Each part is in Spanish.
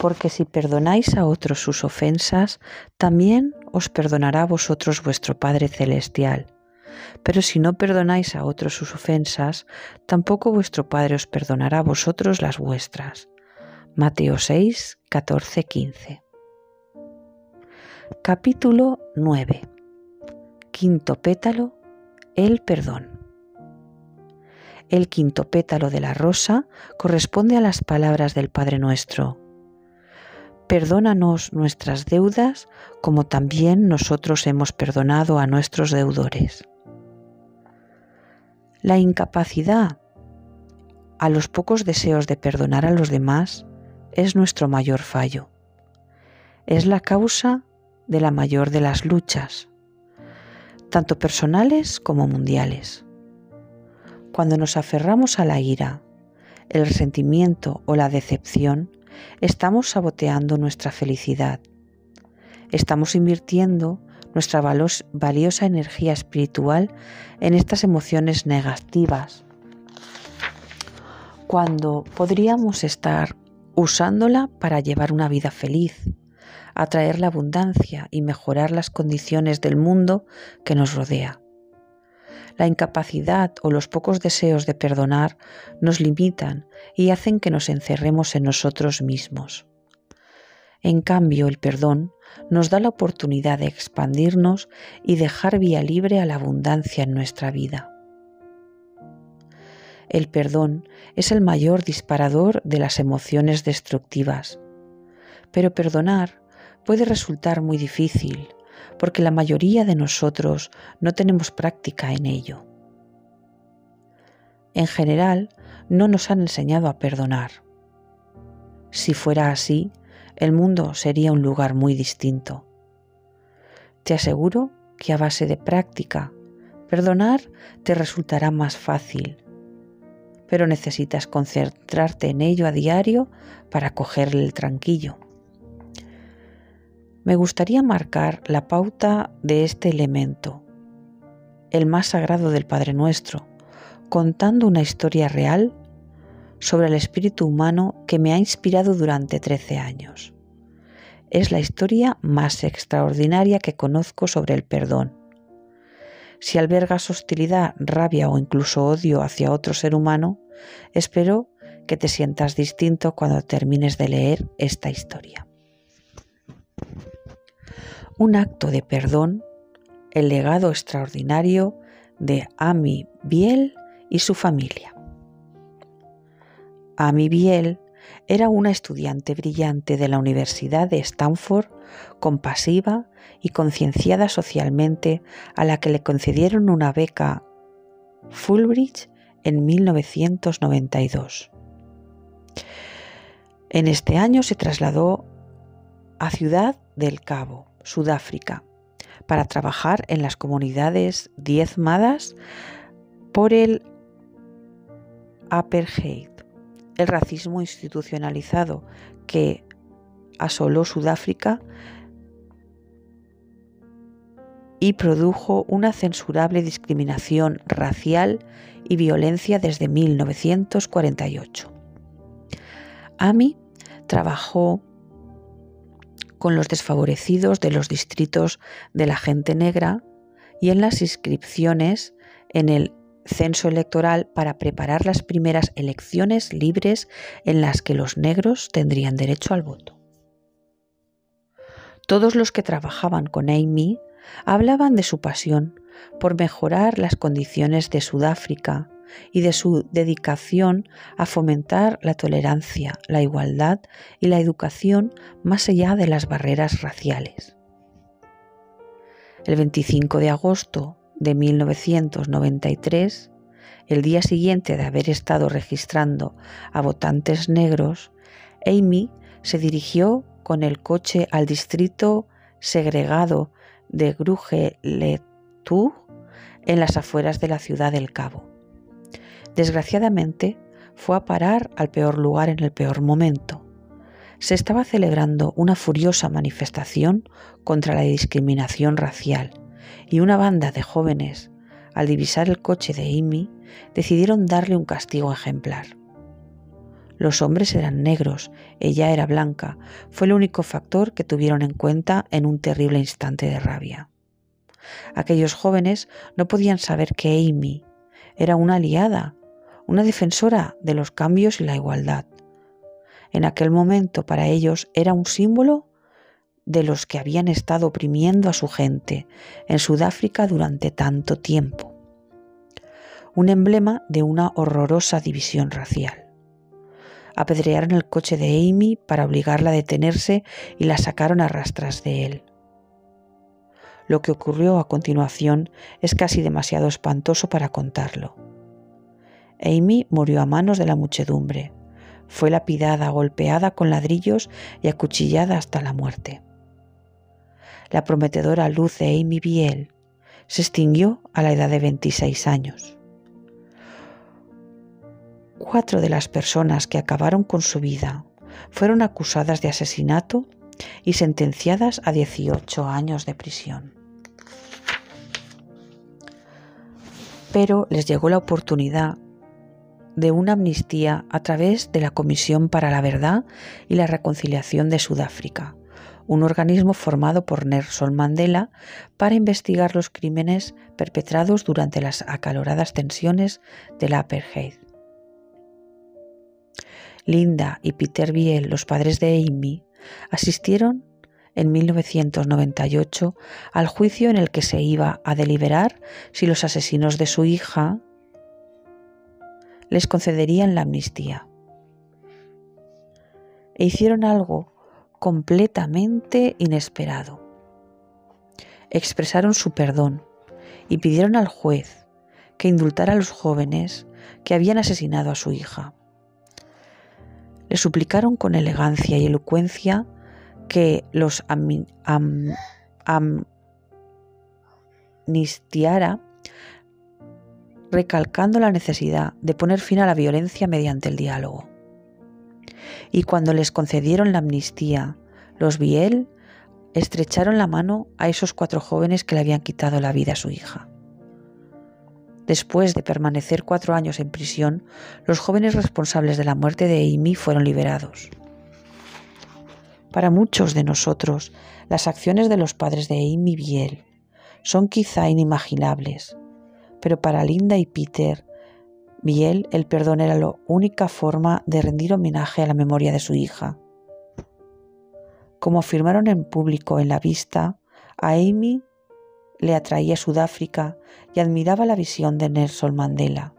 porque si perdonáis a otros sus ofensas, también os perdonará a vosotros vuestro Padre Celestial. Pero si no perdonáis a otros sus ofensas, tampoco vuestro Padre os perdonará a vosotros las vuestras. Mateo 6, 14, 15. Capítulo 9. Quinto pétalo, el perdón. El quinto pétalo de la rosa corresponde a las palabras del Padre Nuestro. Perdónanos nuestras deudas, como también nosotros hemos perdonado a nuestros deudores. La incapacidad a los pocos deseos de perdonar a los demás es nuestro mayor fallo. Es la causa de la mayor de las luchas, tanto personales como mundiales. Cuando nos aferramos a la ira, el resentimiento o la decepción, estamos saboteando nuestra felicidad. Estamos invirtiendo nuestra valiosa energía espiritual en estas emociones negativas, cuando podríamos estar usándola para llevar una vida feliz, atraer la abundancia y mejorar las condiciones del mundo que nos rodea. La incapacidad o los pocos deseos de perdonar nos limitan y hacen que nos encerremos en nosotros mismos. En cambio, el perdón nos da la oportunidad de expandirnos y dejar vía libre a la abundancia en nuestra vida. El perdón es el mayor disparador de las emociones destructivas, pero perdonar puede resultar muy difícil, porque la mayoría de nosotros no tenemos práctica en ello. En general, no nos han enseñado a perdonar. Si fuera así, el mundo sería un lugar muy distinto. Te aseguro que a base de práctica, perdonar te resultará más fácil, pero necesitas concentrarte en ello a diario para cogerle el tranquillo. Me gustaría marcar la pauta de este elemento, el más sagrado del Padre Nuestro, contando una historia real sobre el espíritu humano que me ha inspirado durante 13 años. Es la historia más extraordinaria que conozco sobre el perdón. Si albergas hostilidad, rabia o incluso odio hacia otro ser humano, espero que te sientas distinto cuando termines de leer esta historia. Un acto de perdón, el legado extraordinario de Amy Biel y su familia. Amy Biel era una estudiante brillante de la Universidad de Stanford, compasiva y concienciada socialmente, a la que le concedieron una beca Fulbright en 1992. En este año se trasladó a Ciudad del Cabo, Sudáfrica, para trabajar en las comunidades diezmadas por el apartheid, el racismo institucionalizado que asoló Sudáfrica y produjo una censurable discriminación racial y violencia desde 1948. Amy trabajó con los desfavorecidos de los distritos de la gente negra y en las inscripciones en el censo electoral para preparar las primeras elecciones libres en las que los negros tendrían derecho al voto. Todos los que trabajaban con Amy hablaban de su pasión por mejorar las condiciones de Sudáfrica y de su dedicación a fomentar la tolerancia, la igualdad y la educación más allá de las barreras raciales. El 25 de agosto de 1993, el día siguiente de haber estado registrando a votantes negros, Amy se dirigió con el coche al distrito segregado de Groote-Schuur, en las afueras de la Ciudad del Cabo. Desgraciadamente, fue a parar al peor lugar en el peor momento. Se estaba celebrando una furiosa manifestación contra la discriminación racial y una banda de jóvenes, al divisar el coche de Amy, decidieron darle un castigo ejemplar. Los hombres eran negros, ella era blanca. Fue el único factor que tuvieron en cuenta en un terrible instante de rabia. Aquellos jóvenes no podían saber que Amy era una aliada, una defensora de los cambios y la igualdad. En aquel momento para ellos era un símbolo de los que habían estado oprimiendo a su gente en Sudáfrica durante tanto tiempo. Un emblema de una horrorosa división racial. Apedrearon el coche de Amy para obligarla a detenerse y la sacaron a rastras de él. Lo que ocurrió a continuación es casi demasiado espantoso para contarlo. Amy murió a manos de la muchedumbre. Fue lapidada, golpeada con ladrillos y acuchillada hasta la muerte. La prometedora luz de Amy Biel se extinguió a la edad de 26 años. 4 de las personas que acabaron con su vida fueron acusadas de asesinato y sentenciadas a 18 años de prisión. Pero les llegó la oportunidad de una amnistía a través de la Comisión para la Verdad y la Reconciliación de Sudáfrica, un organismo formado por Nelson Mandela para investigar los crímenes perpetrados durante las acaloradas tensiones del apartheid. Linda y Peter Biel, los padres de Amy, asistieron en 1998 al juicio en el que se iba a deliberar si los asesinos de su hija les concederían la amnistía. E hicieron algo completamente inesperado. Expresaron su perdón y pidieron al juez que indultara a los jóvenes que habían asesinado a su hija. Le suplicaron con elegancia y elocuencia que los amnistiara, recalcando la necesidad de poner fin a la violencia mediante el diálogo. Y cuando les concedieron la amnistía, los Biel estrecharon la mano a esos 4 jóvenes que le habían quitado la vida a su hija. Después de permanecer 4 años en prisión, los jóvenes responsables de la muerte de Amy fueron liberados. Para muchos de nosotros, las acciones de los padres de Amy Biel son quizá inimaginables, pero para Linda y Peter Biel el perdón era la única forma de rendir homenaje a la memoria de su hija. Como afirmaron en público en la vista, a Amy le atraía Sudáfrica y admiraba la visión de Nelson Mandela.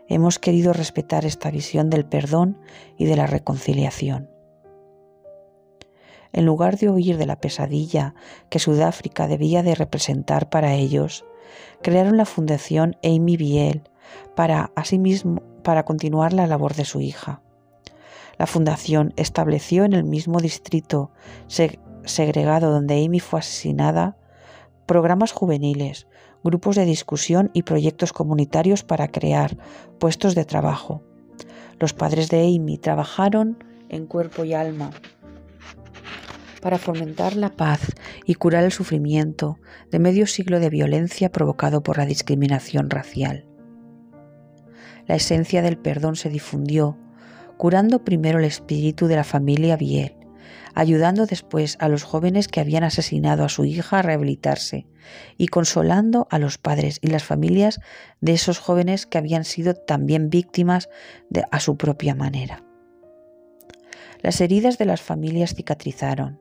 Hemos querido respetar esta visión del perdón y de la reconciliación. En lugar de huir de la pesadilla que Sudáfrica debía de representar para ellos, crearon la Fundación Amy Biel para continuar la labor de su hija. La fundación estableció en el mismo distrito segregado donde Amy fue asesinada programas juveniles, grupos de discusión y proyectos comunitarios para crear puestos de trabajo. Los padres de Amy trabajaron en cuerpo y alma para fomentar la paz y curar el sufrimiento de medio siglo de violencia provocado por la discriminación racial. La esencia del perdón se difundió, curando primero el espíritu de la familia Biel, ayudando después a los jóvenes que habían asesinado a su hija a rehabilitarse y consolando a los padres y las familias de esos jóvenes que habían sido también víctimas a su propia manera. Las heridas de las familias cicatrizaron,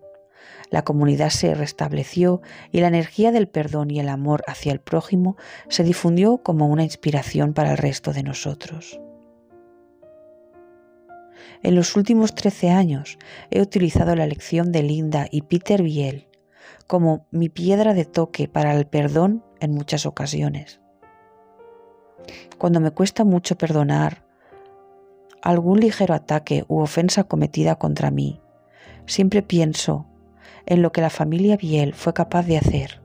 la comunidad se restableció y la energía del perdón y el amor hacia el prójimo se difundió como una inspiración para el resto de nosotros. En los últimos 13 años he utilizado la lección de Linda y Peter Biel como mi piedra de toque para el perdón en muchas ocasiones. Cuando me cuesta mucho perdonar algún ligero ataque u ofensa cometida contra mí, siempre pienso en lo que la familia Biel fue capaz de hacer.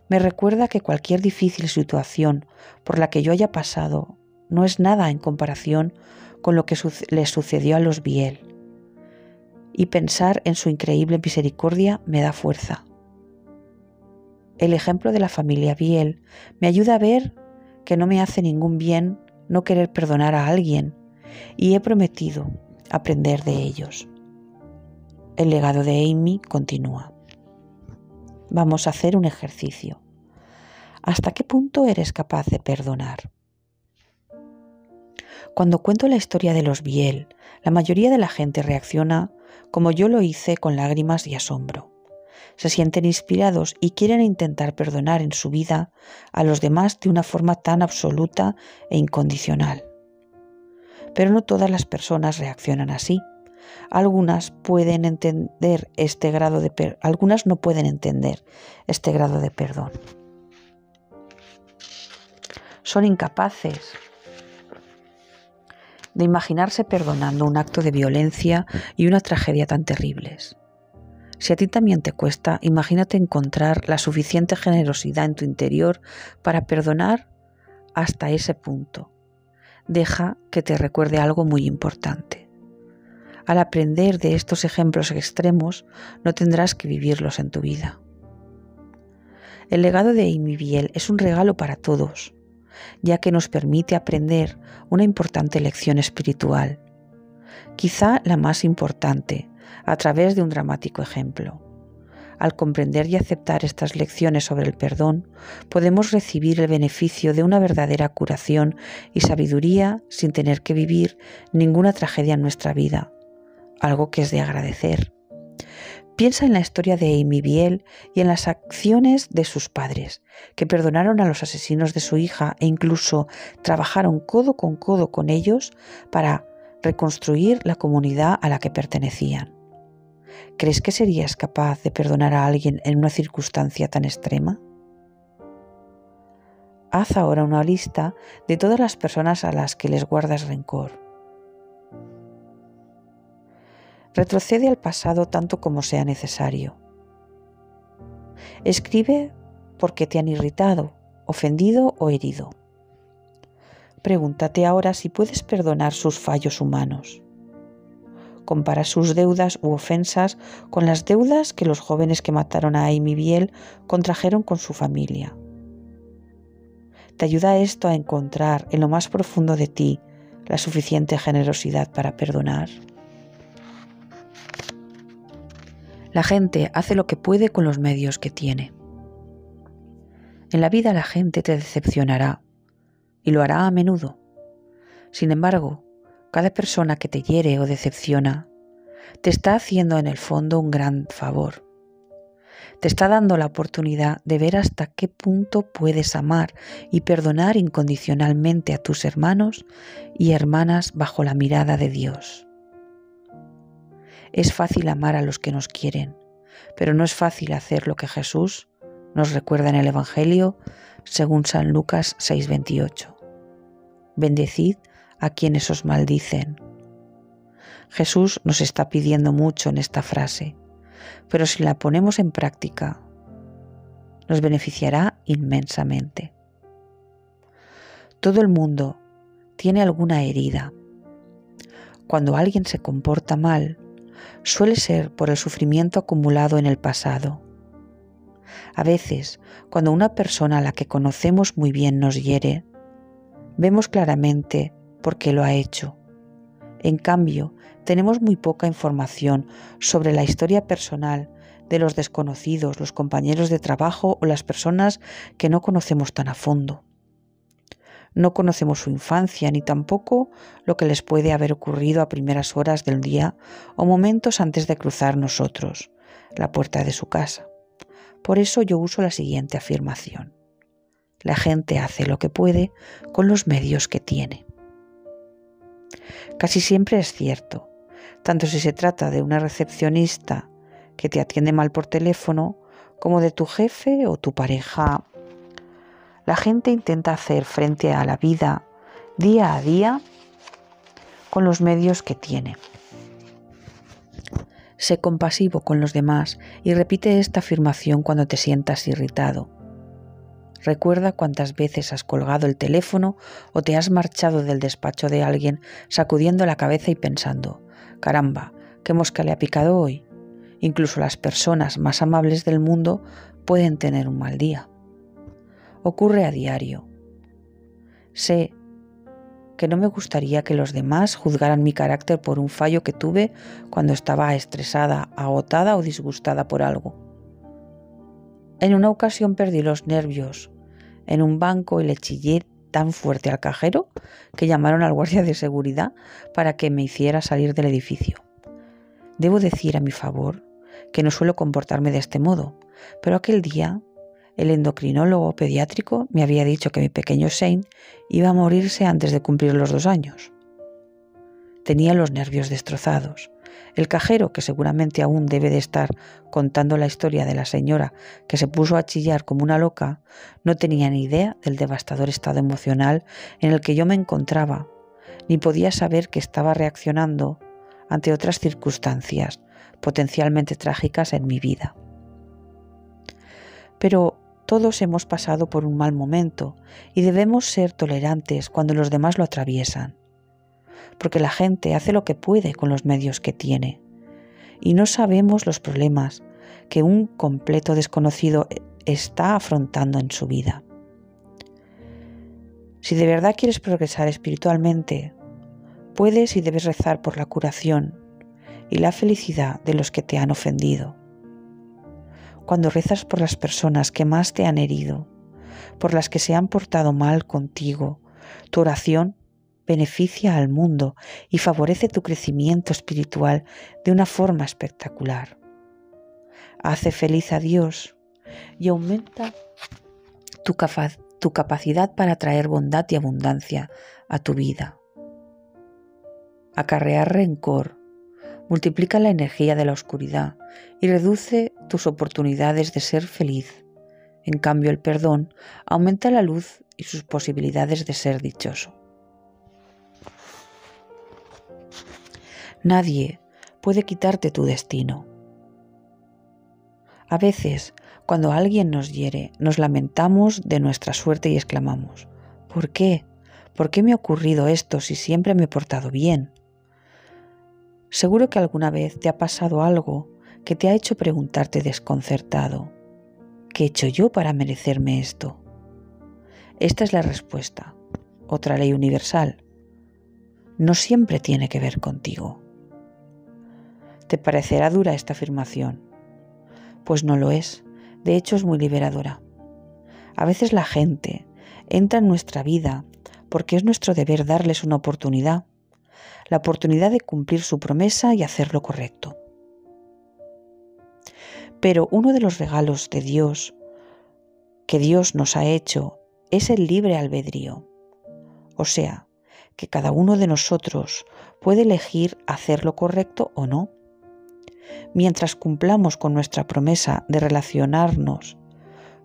Me recuerda que cualquier difícil situación por la que yo haya pasado no es nada en comparación con lo que les sucedió a los Biel, y pensar en su increíble misericordia me da fuerza. El ejemplo de la familia Biel me ayuda a ver que no me hace ningún bien no querer perdonar a alguien y he prometido aprender de ellos. El legado de Amy continúa. Vamos a hacer un ejercicio. ¿Hasta qué punto eres capaz de perdonar? Cuando cuento la historia de los Biel, la mayoría de la gente reacciona como yo lo hice, con lágrimas y asombro. Se sienten inspirados y quieren intentar perdonar en su vida a los demás de una forma tan absoluta e incondicional. Pero no todas las personas reaccionan así. Algunas no pueden entender este grado de perdón. Son incapaces de imaginarse perdonando un acto de violencia y una tragedia tan terribles. Si a ti también te cuesta, imagínate encontrar la suficiente generosidad en tu interior para perdonar hasta ese punto. Deja que te recuerde algo muy importante. Al aprender de estos ejemplos extremos, no tendrás que vivirlos en tu vida. El legado de Amy Biel es un regalo para todos, ya que nos permite aprender una importante lección espiritual, quizá la más importante, a través de un dramático ejemplo. Al comprender y aceptar estas lecciones sobre el perdón, podemos recibir el beneficio de una verdadera curación y sabiduría sin tener que vivir ninguna tragedia en nuestra vida, algo que es de agradecer. Piensa en la historia de Amy Biel y en las acciones de sus padres, que perdonaron a los asesinos de su hija e incluso trabajaron codo con ellos para reconstruir la comunidad a la que pertenecían. ¿Crees que serías capaz de perdonar a alguien en una circunstancia tan extrema? Haz ahora una lista de todas las personas a las que les guardas rencor. Retrocede al pasado tanto como sea necesario. Escribe por qué te han irritado, ofendido o herido. Pregúntate ahora si puedes perdonar sus fallos humanos. Compara sus deudas u ofensas con las deudas que los jóvenes que mataron a Amy Biel contrajeron con su familia. ¿Te ayuda esto a encontrar en lo más profundo de ti la suficiente generosidad para perdonar? La gente hace lo que puede con los medios que tiene. En la vida la gente te decepcionará y lo hará a menudo. Sin embargo, cada persona que te hiere o decepciona te está haciendo en el fondo un gran favor. Te está dando la oportunidad de ver hasta qué punto puedes amar y perdonar incondicionalmente a tus hermanos y hermanas bajo la mirada de Dios. Es fácil amar a los que nos quieren, pero no es fácil hacer lo que Jesús nos recuerda en el Evangelio según San Lucas 6:28. Bendecid a quienes os maldicen. Jesús nos está pidiendo mucho en esta frase, pero si la ponemos en práctica, nos beneficiará inmensamente. Todo el mundo tiene alguna herida. Cuando alguien se comporta mal, suele ser por el sufrimiento acumulado en el pasado. A veces, cuando una persona a la que conocemos muy bien nos hiere, vemos claramente por qué lo ha hecho. En cambio, tenemos muy poca información sobre la historia personal de los desconocidos, los compañeros de trabajo o las personas que no conocemos tan a fondo. No conocemos su infancia ni tampoco lo que les puede haber ocurrido a primeras horas del día o momentos antes de cruzar nosotros la puerta de su casa. Por eso yo uso la siguiente afirmación: la gente hace lo que puede con los medios que tiene. Casi siempre es cierto, tanto si se trata de una recepcionista que te atiende mal por teléfono como de tu jefe o tu pareja. La gente intenta hacer frente a la vida día a día con los medios que tiene. Sé compasivo con los demás y repite esta afirmación cuando te sientas irritado. Recuerda cuántas veces has colgado el teléfono o te has marchado del despacho de alguien sacudiendo la cabeza y pensando: caramba, ¿qué mosca le ha picado hoy? Incluso las personas más amables del mundo pueden tener un mal día. Ocurre a diario. Sé que no me gustaría que los demás juzgaran mi carácter por un fallo que tuve cuando estaba estresada, agotada o disgustada por algo. En una ocasión perdí los nervios en un banco y le chillé tan fuerte al cajero que llamaron al guardia de seguridad para que me hiciera salir del edificio. Debo decir a mi favor que no suelo comportarme de este modo, pero aquel día el endocrinólogo pediátrico me había dicho que mi pequeño Shane iba a morirse antes de cumplir los 2 años. Tenía los nervios destrozados. El cajero, que seguramente aún debe de estar contando la historia de la señora que se puso a chillar como una loca, no tenía ni idea del devastador estado emocional en el que yo me encontraba, ni podía saber que estaba reaccionando ante otras circunstancias potencialmente trágicas en mi vida. Pero todos hemos pasado por un mal momento y debemos ser tolerantes cuando los demás lo atraviesan, porque la gente hace lo que puede con los medios que tiene y no sabemos los problemas que un completo desconocido está afrontando en su vida. Si de verdad quieres progresar espiritualmente, puedes y debes rezar por la curación y la felicidad de los que te han ofendido. Cuando rezas por las personas que más te han herido, por las que se han portado mal contigo, tu oración beneficia al mundo y favorece tu crecimiento espiritual de una forma espectacular. Hace feliz a Dios y aumenta tu capacidad para traer bondad y abundancia a tu vida. Acarrear rencor multiplica la energía de la oscuridad y reduce tus oportunidades de ser feliz. En cambio, el perdón aumenta la luz y sus posibilidades de ser dichoso. Nadie puede quitarte tu destino. A veces, cuando alguien nos hiere, nos lamentamos de nuestra suerte y exclamamos: ¿por qué? ¿Por qué me ha ocurrido esto si siempre me he portado bien? Seguro que alguna vez te ha pasado algo que te ha hecho preguntarte desconcertado: ¿qué he hecho yo para merecerme esto? Esta es la respuesta, otra ley universal. No siempre tiene que ver contigo. ¿Te parecerá dura esta afirmación? Pues no lo es, de hecho es muy liberadora. A veces la gente entra en nuestra vida porque es nuestro deber darles una oportunidad, la oportunidad de cumplir su promesa y hacer lo correcto. Pero uno de los regalos de Dios que Dios nos ha hecho es el libre albedrío. O sea, que cada uno de nosotros puede elegir hacer lo correcto o no. Mientras cumplamos con nuestra promesa de relacionarnos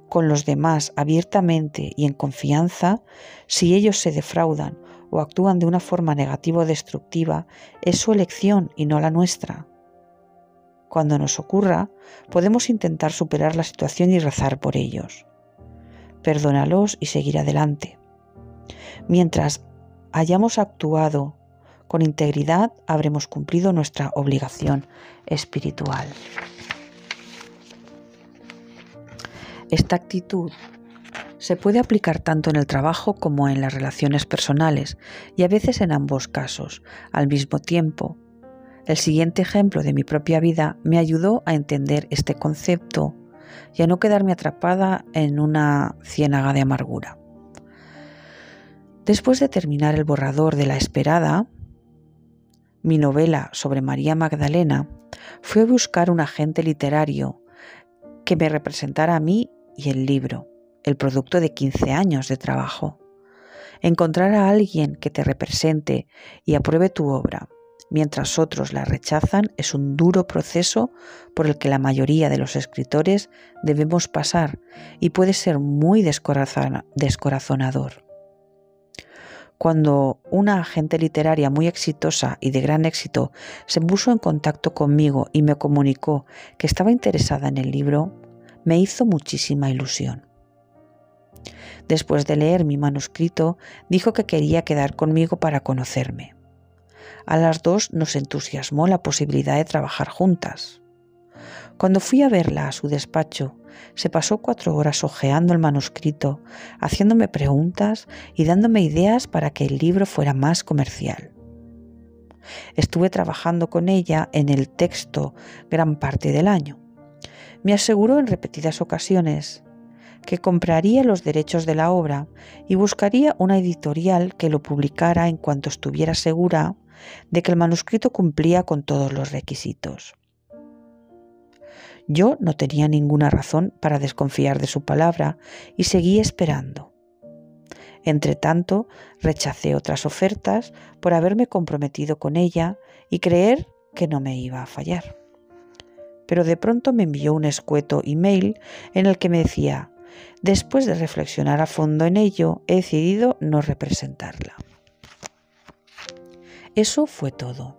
con los demás abiertamente y en confianza, si ellos se defraudan o actúan de una forma negativa o destructiva, es su elección y no la nuestra. Cuando nos ocurra, podemos intentar superar la situación y rezar por ellos. Perdónalos y seguir adelante. Mientras hayamos actuado con integridad, habremos cumplido nuestra obligación espiritual. Esta actitud se puede aplicar tanto en el trabajo como en las relaciones personales y a veces en ambos casos al mismo tiempo. El siguiente ejemplo de mi propia vida me ayudó a entender este concepto y a no quedarme atrapada en una ciénaga de amargura. Después de terminar el borrador de La Esperada, mi novela sobre María Magdalena, fui a buscar un agente literario que me representara a mí y el libro, el producto de 15 años de trabajo. Encontrar a alguien que te represente y apruebe tu obra, mientras otros la rechazan, es un duro proceso por el que la mayoría de los escritores debemos pasar y puede ser muy descorazonador. Cuando una agente literaria muy exitosa y de gran éxito se puso en contacto conmigo y me comunicó que estaba interesada en el libro, me hizo muchísima ilusión. Después de leer mi manuscrito, dijo que quería quedar conmigo para conocerme. A las dos nos entusiasmó la posibilidad de trabajar juntas. Cuando fui a verla a su despacho, se pasó 4 horas hojeando el manuscrito, haciéndome preguntas y dándome ideas para que el libro fuera más comercial. Estuve trabajando con ella en el texto gran parte del año. Me aseguró en repetidas ocasiones que compraría los derechos de la obra y buscaría una editorial que lo publicara en cuanto estuviera segura de que el manuscrito cumplía con todos los requisitos. Yo no tenía ninguna razón para desconfiar de su palabra y seguí esperando. Entretanto, rechacé otras ofertas por haberme comprometido con ella y creer que no me iba a fallar. Pero de pronto me envió un escueto email en el que me decía: después de reflexionar a fondo en ello, he decidido no representarla. Eso fue todo.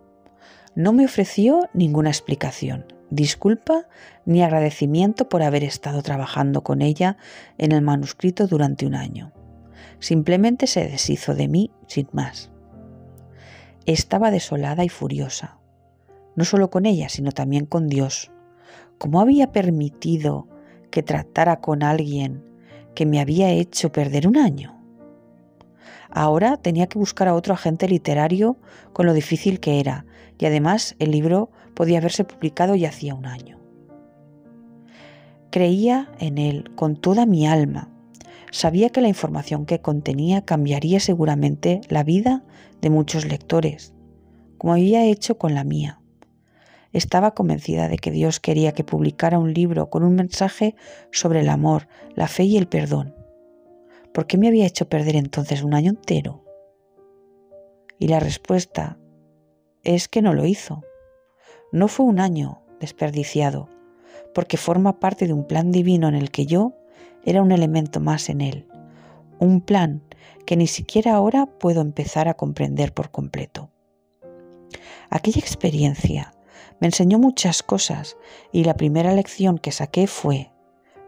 No me ofreció ninguna explicación, disculpa ni agradecimiento por haber estado trabajando con ella en el manuscrito durante un año. Simplemente se deshizo de mí sin más. Estaba desolada y furiosa, no solo con ella, sino también con Dios. ¿Cómo había permitido que tratara con alguien que me había hecho perder un año? Ahora tenía que buscar a otro agente literario con lo difícil que era, y además el libro podía haberse publicado ya hacía un año. Creía en él con toda mi alma. Sabía que la información que contenía cambiaría seguramente la vida de muchos lectores, como había hecho con la mía. Estaba convencida de que Dios quería que publicara un libro con un mensaje sobre el amor, la fe y el perdón. ¿Por qué me había hecho perder entonces un año entero? Y la respuesta es que no lo hizo. No fue un año desperdiciado, porque forma parte de un plan divino en el que yo era un elemento más en él, un plan que ni siquiera ahora puedo empezar a comprender por completo. Aquella experiencia me enseñó muchas cosas y la primera lección que saqué fue: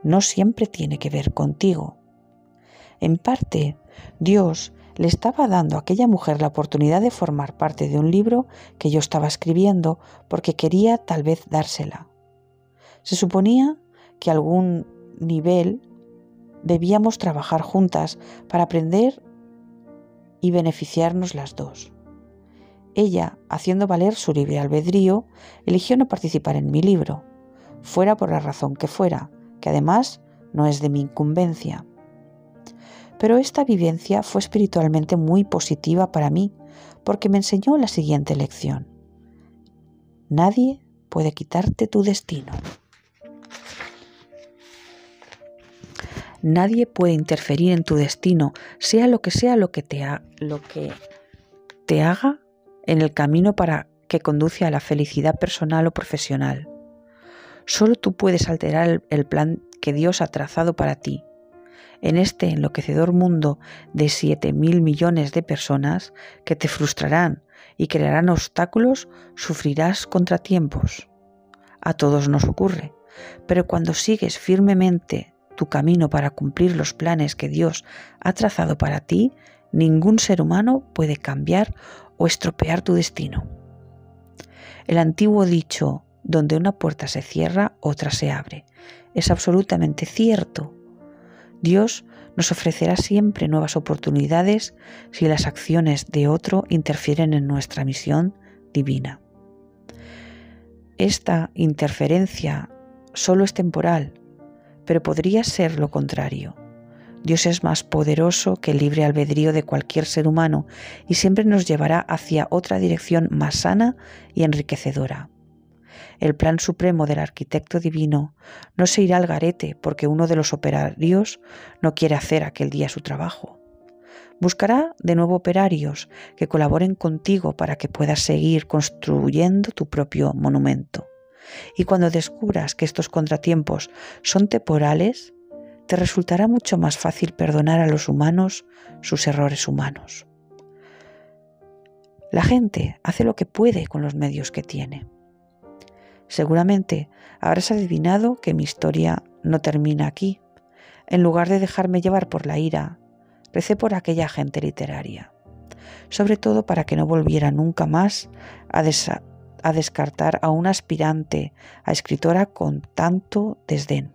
no siempre tiene que ver contigo. En parte, Dios le estaba dando a aquella mujer la oportunidad de formar parte de un libro que yo estaba escribiendo porque quería tal vez dársela. Se suponía que a algún nivel debíamos trabajar juntas para aprender y beneficiarnos las dos. Ella, haciendo valer su libre albedrío, eligió no participar en mi libro, fuera por la razón que fuera, que además no es de mi incumbencia. Pero esta vivencia fue espiritualmente muy positiva para mí, porque me enseñó la siguiente lección: nadie puede quitarte tu destino. Nadie puede interferir en tu destino, sea lo que te haga en el camino para que conduce a la felicidad personal o profesional. Solo tú puedes alterar el plan que Dios ha trazado para ti. En este enloquecedor mundo de 7.000 millones de personas que te frustrarán y crearán obstáculos, sufrirás contratiempos. A todos nos ocurre, pero cuando sigues firmemente tu camino para cumplir los planes que Dios ha trazado para ti, ningún ser humano puede cambiar o estropear tu destino. El antiguo dicho, donde una puerta se cierra, otra se abre, es absolutamente cierto. Dios nos ofrecerá siempre nuevas oportunidades si las acciones de otro interfieren en nuestra misión divina. Esta interferencia solo es temporal, pero podría ser lo contrario. Dios es más poderoso que el libre albedrío de cualquier ser humano y siempre nos llevará hacia otra dirección más sana y enriquecedora. El plan supremo del arquitecto divino no se irá al garete porque uno de los operarios no quiere hacer aquel día su trabajo. Buscará de nuevo operarios que colaboren contigo para que puedas seguir construyendo tu propio monumento. Y cuando descubras que estos contratiempos son temporales, te resultará mucho más fácil perdonar a los humanos sus errores humanos. La gente hace lo que puede con los medios que tiene. Seguramente habrás adivinado que mi historia no termina aquí. En lugar de dejarme llevar por la ira, recé por aquella agente literaria, sobre todo para que no volviera nunca más a a descartar a una aspirante a escritora con tanto desdén.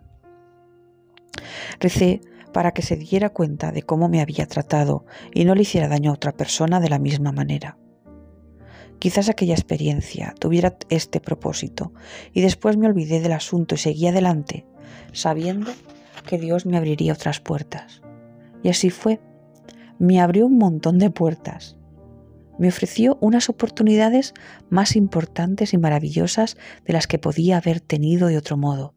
Recé para que se diera cuenta de cómo me había tratado y no le hiciera daño a otra persona de la misma manera. Quizás aquella experiencia tuviera este propósito y después me olvidé del asunto y seguí adelante, sabiendo que Dios me abriría otras puertas. Y así fue. Me abrió un montón de puertas. Me ofreció unas oportunidades más importantes y maravillosas de las que podía haber tenido de otro modo.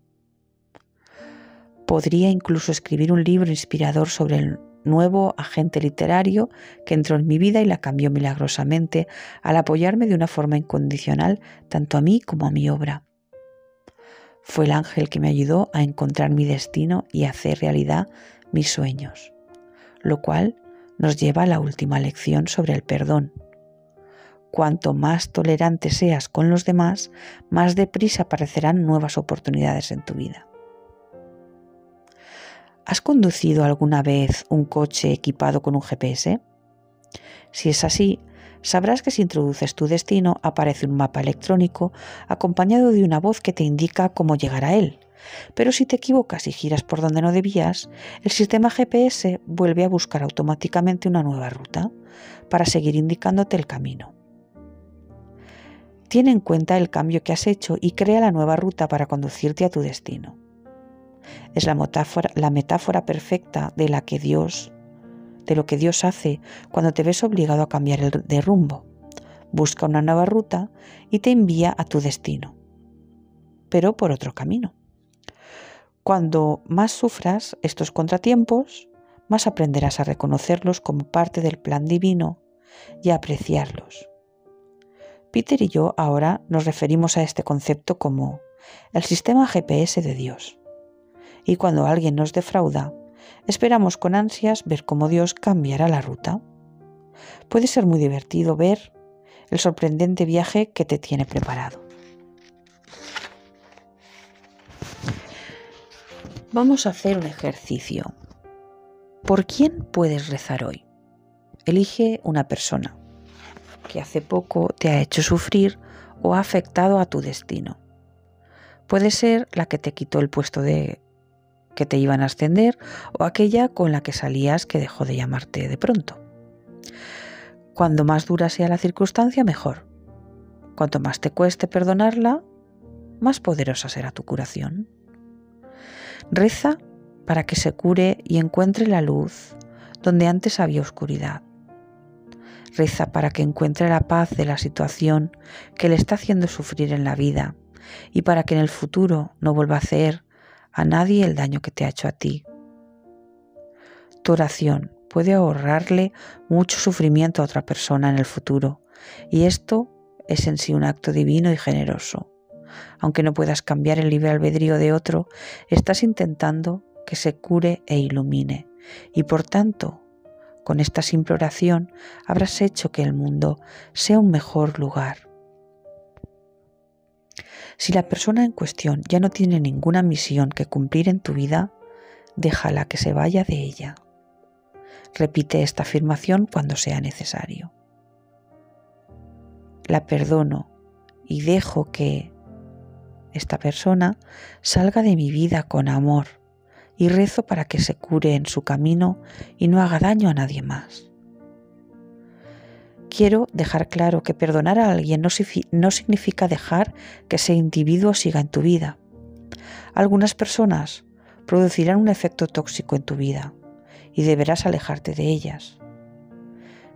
Podría incluso escribir un libro inspirador sobre el nuevo agente literario que entró en mi vida y la cambió milagrosamente al apoyarme de una forma incondicional tanto a mí como a mi obra. Fue el ángel que me ayudó a encontrar mi destino y a hacer realidad mis sueños, lo cual nos lleva a la última lección sobre el perdón. Cuanto más tolerante seas con los demás, más deprisa aparecerán nuevas oportunidades en tu vida. ¿Has conducido alguna vez un coche equipado con un GPS? Si es así, sabrás que si introduces tu destino aparece un mapa electrónico acompañado de una voz que te indica cómo llegar a él. Pero si te equivocas y giras por donde no debías, el sistema GPS vuelve a buscar automáticamente una nueva ruta para seguir indicándote el camino. Tiene en cuenta el cambio que has hecho y crea la nueva ruta para conducirte a tu destino. Es la metáfora perfecta de lo que Dios hace cuando te ves obligado a cambiar de rumbo. Busca una nueva ruta y te envía a tu destino, pero por otro camino. Cuando más sufras estos contratiempos, más aprenderás a reconocerlos como parte del plan divino y a apreciarlos. Peter y yo ahora nos referimos a este concepto como el sistema GPS de Dios. Y cuando alguien nos defrauda, esperamos con ansias ver cómo Dios cambiará la ruta. Puede ser muy divertido ver el sorprendente viaje que te tiene preparado. Vamos a hacer un ejercicio. ¿Por quién puedes rezar hoy? Elige una persona que hace poco te ha hecho sufrir o ha afectado a tu destino. Puede ser la que te quitó el puesto que te iban a ascender o aquella con la que salías que dejó de llamarte de pronto. Cuanto más dura sea la circunstancia, mejor. Cuanto más te cueste perdonarla, más poderosa será tu curación. Reza para que se cure y encuentre la luz donde antes había oscuridad. Reza para que encuentre la paz de la situación que le está haciendo sufrir en la vida y para que en el futuro no vuelva a hacer a nadie el daño que te ha hecho a ti. Tu oración puede ahorrarle mucho sufrimiento a otra persona en el futuro, y esto es en sí un acto divino y generoso. Aunque no puedas cambiar el libre albedrío de otro, estás intentando que se cure e ilumine, y por tanto, con esta simple oración habrás hecho que el mundo sea un mejor lugar. Si la persona en cuestión ya no tiene ninguna misión que cumplir en tu vida, déjala que se vaya de ella. Repite esta afirmación cuando sea necesario. La perdono y dejo que esta persona salga de mi vida con amor y rezo para que se cure en su camino y no haga daño a nadie más. Quiero dejar claro que perdonar a alguien no significa dejar que ese individuo siga en tu vida. Algunas personas producirán un efecto tóxico en tu vida y deberás alejarte de ellas.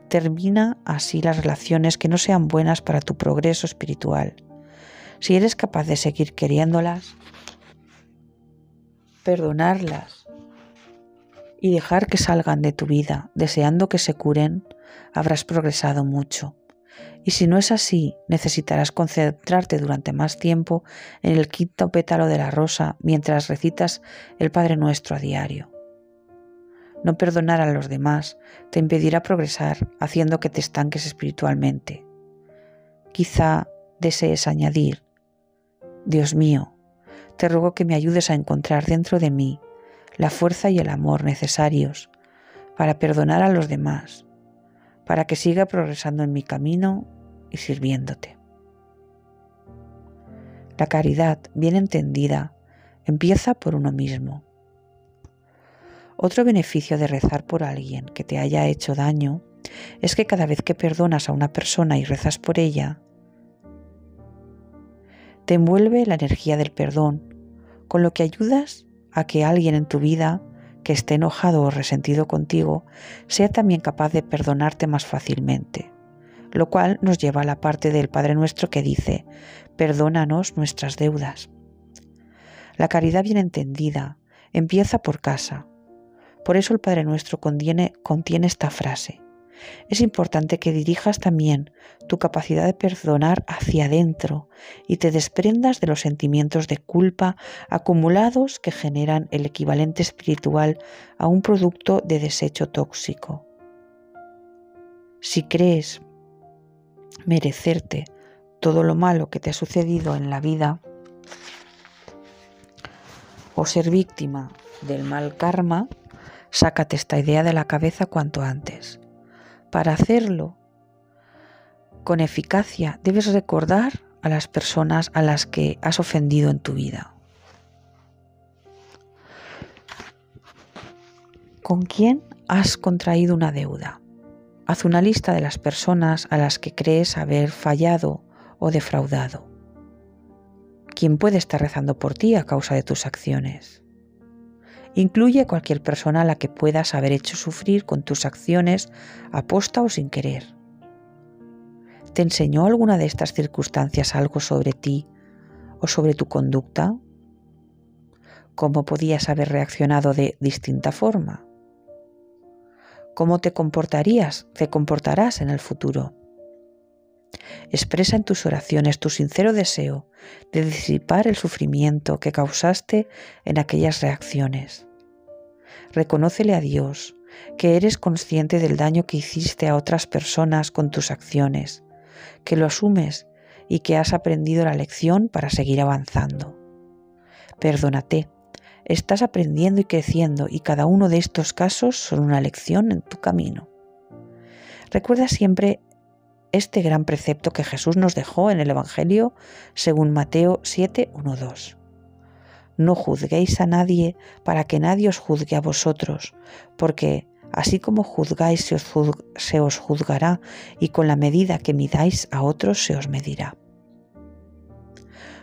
Termina así las relaciones que no sean buenas para tu progreso espiritual. Si eres capaz de seguir queriéndolas, perdonarlas y dejar que salgan de tu vida deseando que se curen, habrás progresado mucho. Y si no es así, necesitarás concentrarte durante más tiempo en el quinto pétalo de la rosa mientras recitas el Padre Nuestro a diario. No perdonar a los demás te impedirá progresar, haciendo que te estanques espiritualmente. Quizá desees añadir: Dios mío, te ruego que me ayudes a encontrar dentro de mí la fuerza y el amor necesarios para perdonar a los demás, para que siga progresando en mi camino y sirviéndote. La caridad, bien entendida, empieza por uno mismo. Otro beneficio de rezar por alguien que te haya hecho daño es que cada vez que perdonas a una persona y rezas por ella, te envuelve la energía del perdón, con lo que ayudas a que alguien en tu vida que esté enojado o resentido contigo sea también capaz de perdonarte más fácilmente, lo cual nos lleva a la parte del Padre Nuestro que dice: perdónanos nuestras deudas. La caridad bien entendida empieza por casa. Por eso el Padre Nuestro contiene esta frase: es importante que dirijas también tu capacidad de perdonar hacia adentro y te desprendas de los sentimientos de culpa acumulados que generan el equivalente espiritual a un producto de desecho tóxico. Si crees merecerte todo lo malo que te ha sucedido en la vida o ser víctima del mal karma, sácate esta idea de la cabeza cuanto antes. Para hacerlo con eficacia, debes recordar a las personas a las que has ofendido en tu vida. ¿Con quién has contraído una deuda? Haz una lista de las personas a las que crees haber fallado o defraudado. ¿Quién puede estar rezando por ti a causa de tus acciones? Incluye a cualquier persona a la que puedas haber hecho sufrir con tus acciones, aposta o sin querer. ¿Te enseñó alguna de estas circunstancias algo sobre ti o sobre tu conducta? ¿Cómo podías haber reaccionado de distinta forma? ¿Cómo te comportarás en el futuro? Expresa en tus oraciones tu sincero deseo de disipar el sufrimiento que causaste en aquellas reacciones. Reconócele a Dios que eres consciente del daño que hiciste a otras personas con tus acciones, que lo asumes y que has aprendido la lección para seguir avanzando. Perdónate, estás aprendiendo y creciendo y cada uno de estos casos son una lección en tu camino. Recuerda siempre este gran precepto que Jesús nos dejó en el Evangelio según Mateo 7:1-2. No juzguéis a nadie para que nadie os juzgue a vosotros, porque así como juzgáis se os juzgará, y con la medida que midáis a otros se os medirá.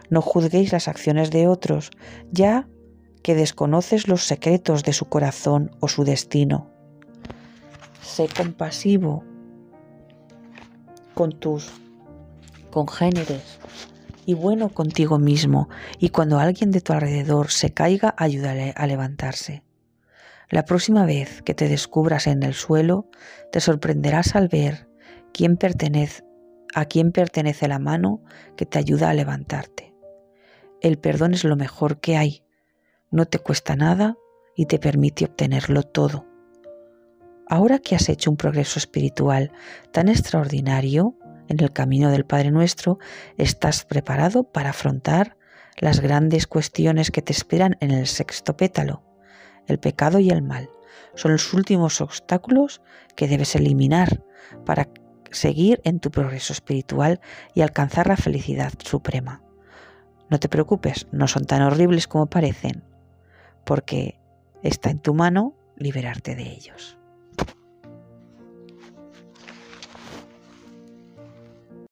No juzguéis las acciones de otros, ya que desconoces los secretos de su corazón o su destino. Sé compasivo con tus congéneres y bueno contigo mismo, y cuando alguien de tu alrededor se caiga, ayúdale a levantarse. La próxima vez que te descubras en el suelo, te sorprenderás al ver a quién pertenece la mano que te ayuda a levantarte. El perdón es lo mejor que hay, no te cuesta nada y te permite obtenerlo todo. Ahora que has hecho un progreso espiritual tan extraordinario en el camino del Padre Nuestro, estás preparado para afrontar las grandes cuestiones que te esperan en el sexto pétalo. El pecado y el mal son los últimos obstáculos que debes eliminar para seguir en tu progreso espiritual y alcanzar la felicidad suprema. No te preocupes, no son tan horribles como parecen, porque está en tu mano liberarte de ellos.